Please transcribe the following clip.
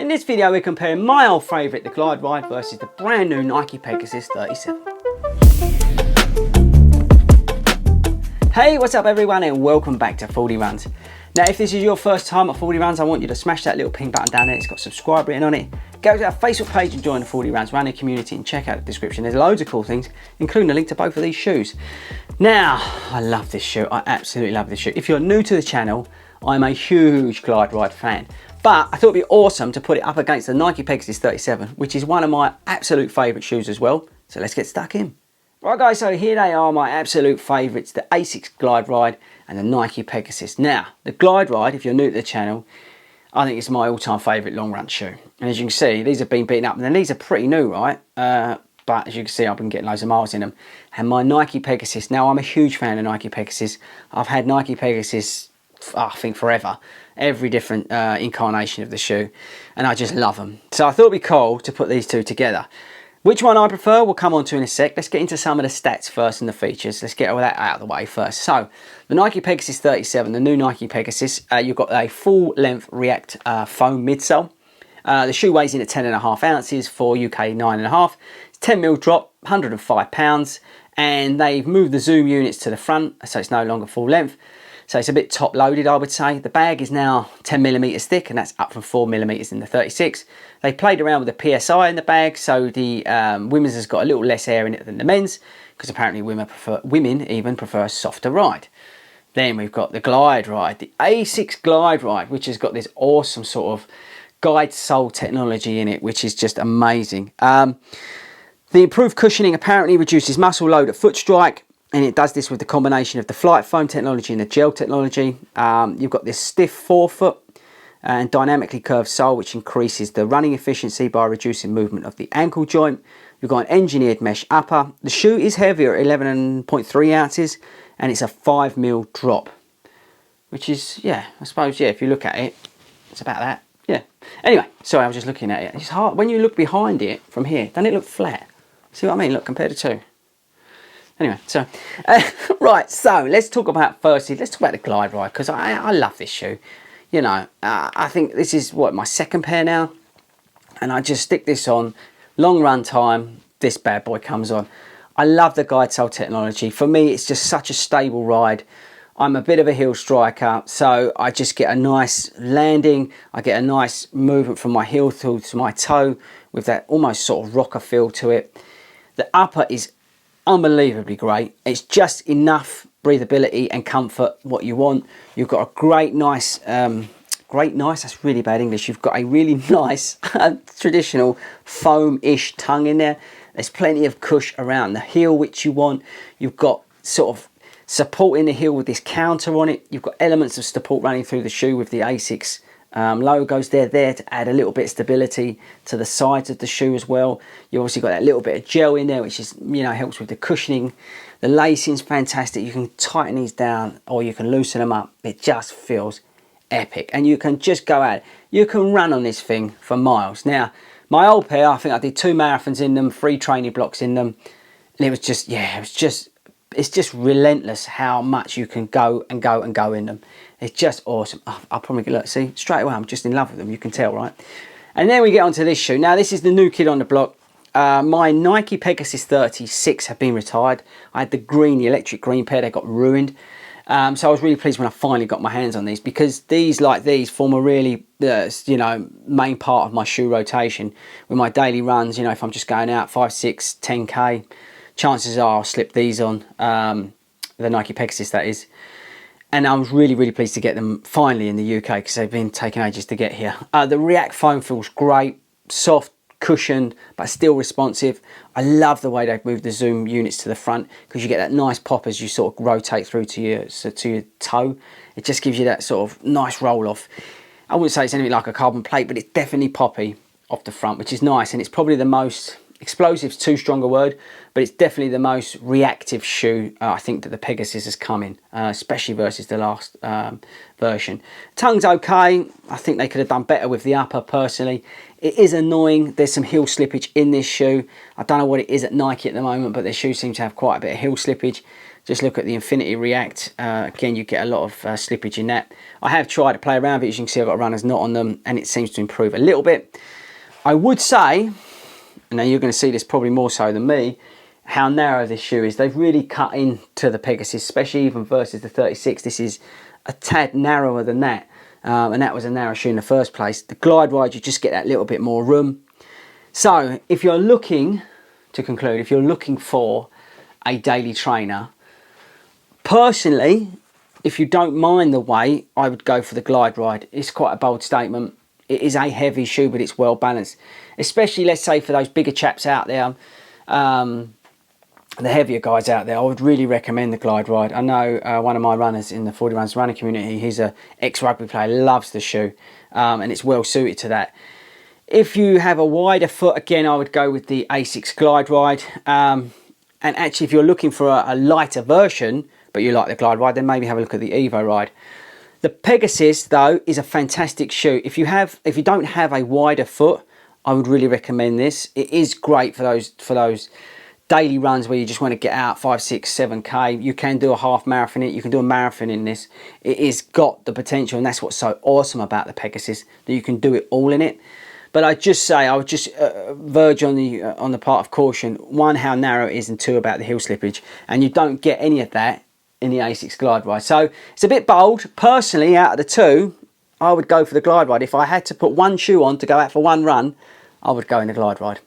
In this video we're comparing my old favourite, the Glideride, versus the brand new Nike Pegasus 37. Hey, what's up everyone and welcome back to Fordy Runs. Now if this is your first time at Fordy Runs, I want you to smash that little pink button down there. It's got subscribe written on it. Go to our Facebook page and join the Fordy Runs running community and check out the description. There's loads of cool things, including a link to both of these shoes. Now, I love this shoe. I absolutely love this shoe. If you're new to the channel, I'm a huge Glideride fan. But I thought it'd be awesome to put it up against the Nike Pegasus 37, which is one of my absolute favourite shoes as well. So let's get stuck in. Right guys, so here they are, my absolute favourites, the Asics Glideride and the Nike Pegasus. Now, the Glideride, if you're new to the channel, I think it's my all-time favourite long run shoe. And as you can see, these have been beaten up. And then these are pretty new, right? But as you can see, I've been getting loads of miles in them. And my Nike Pegasus, now I'm a huge fan of Nike Pegasus. I've had Nike Pegasus, I think, forever. Every different incarnation of the shoe. And I just love them. So I thought it'd be cool to put these two together. Which one I prefer, we'll come on to in a sec. Let's get into some of the stats first and the features. Let's get all that out of the way first. So, the Nike Pegasus 37, the new Nike Pegasus, you've got a full-length React foam midsole. The shoe weighs in at 10.5 ounces for UK 9.5. It's 10mm drop, 105 pounds. And they've moved the zoom units to the front, so it's no longer full length. So it's a bit top loaded, I would say. The bag is now 10mm thick, and that's up from 4mm in the 36. They played around with the PSI in the bag, so the women's has got a little less air in it than the men's, because apparently women even prefer a softer ride. Then we've got the Glideride, the Asics Glideride, which has got this awesome sort of guide sole technology in it, which is just amazing. The improved cushioning apparently reduces muscle load at foot strike, and it does this with the combination of the flight foam technology and the gel technology. You've got this stiff forefoot and dynamically curved sole, which increases the running efficiency by reducing movement of the ankle joint. You've got an engineered mesh upper. The shoe is heavier at 11.3 ounces, and it's a 5mm drop, which is, yeah, I suppose, yeah, if you look at it, it's about that. Yeah. Anyway, sorry, I was just looking at it. It's hard when you look behind it from here. Doesn't it look flat? See what I mean? Look, compared to two. Anyway, so, right, so let's talk about, firstly, let's talk about the Glideride, because I love this shoe. You know, I think this is, what, my second pair now? And I just stick this on, long run time, this bad boy comes on. I love the guide sole technology. For me, it's just such a stable ride. I'm a bit of a heel striker, so I just get a nice landing. I get a nice movement from my heel to my toe with that almost sort of rocker feel to it. The upper is unbelievably great. It's just enough breathability and comfort, what you want. You've got a great nice, that's really bad English. You've got a really nice traditional foam-ish tongue in there. There's plenty of cush around the heel, which you want. You've got sort of support in the heel with this counter on it. You've got elements of support running through the shoe with the Asics logos. They're there to add a little bit of stability to the sides of the shoe as well. You obviously got that little bit of gel in there, which is, you know, helps with the cushioning. The lacing's fantastic. You can tighten these down or you can loosen them up. It just feels epic, and you can just go out. You can run on this thing for miles. Now, my old pair, I think I did 2 marathons in them, 3 training blocks in them, and it was just, yeah, it's just relentless how much you can go and go and go in them. It's just awesome. I'll probably look, see, straight away I'm just in love with them, you can tell, right? And then we get onto this shoe. Now this is the new kid on the block. My Nike Pegasus 36 have been retired. I had the green, the electric green pair, they got ruined. So I was really pleased when I finally got my hands on these, because these, like these, form a really, you know, main part of my shoe rotation with my daily runs. You know, if I'm just going out 5, 6, 10k, chances are I'll slip these on, the Nike Pegasus that is. And I was really, really pleased to get them finally in the UK, because they've been taking ages to get here. The React foam feels great, soft, cushioned, but still responsive. I love the way they've moved the zoom units to the front, because you get that nice pop as you sort of rotate through to your toe. It just gives you that sort of nice roll off. I wouldn't say it's anything like a carbon plate, but it's definitely poppy off the front, which is nice. And it's probably the most, explosive's too strong a word, but it's definitely the most reactive shoe I think that the Pegasus has come in, especially versus the last version. Tongue's okay. I think they could have done better with the upper personally. It is annoying. There's some heel slippage in this shoe. I don't know what it is at Nike at the moment, but their shoes seem to have quite a bit of heel slippage. Just look at the Infinity React. Again, you get a lot of slippage in that. I have tried to play around with it. As you can see, I've got a runner's knot on them, and it seems to improve a little bit. I would say, and now you're going to see this probably more so than me, how narrow this shoe is. They've really cut into the Pegasus, especially even versus the 36. This is a tad narrower than that, and that was a narrow shoe in the first place. The Glideride, you just get that little bit more room. So if you're looking, to conclude, if you're looking for a daily trainer, personally, if you don't mind the weight, I would go for the Glideride. It's quite a bold statement. It is a heavy shoe, but it's well balanced. Especially, let's say, for those bigger chaps out there, the heavier guys out there, I would really recommend the Glideride. I know one of my runners in the Fordy Runs running community, he's an ex-rugby player, loves the shoe, and it's well suited to that. If you have a wider foot, again, I would go with the Asics Glideride. And actually, if you're looking for a lighter version, but you like the Glideride, then maybe have a look at the Evo Ride. The Pegasus, though, is a fantastic shoe. If you don't have a wider foot, I would really recommend this. It is great for those daily runs where you just want to get out 5, 6, 7K. You can do a half marathon in it. You can do a marathon in this. It is got the potential, and that's what's so awesome about the Pegasus, that you can do it all in it. But I would just verge on the part of caution. One, how narrow it is, and two, about the heel slippage. And you don't get any of that in the Asics Glideride. So it's a bit bold. Personally, out of the two, I would go for the Glideride. If I had to put one shoe on to go out for one run, I would go in the Glideride.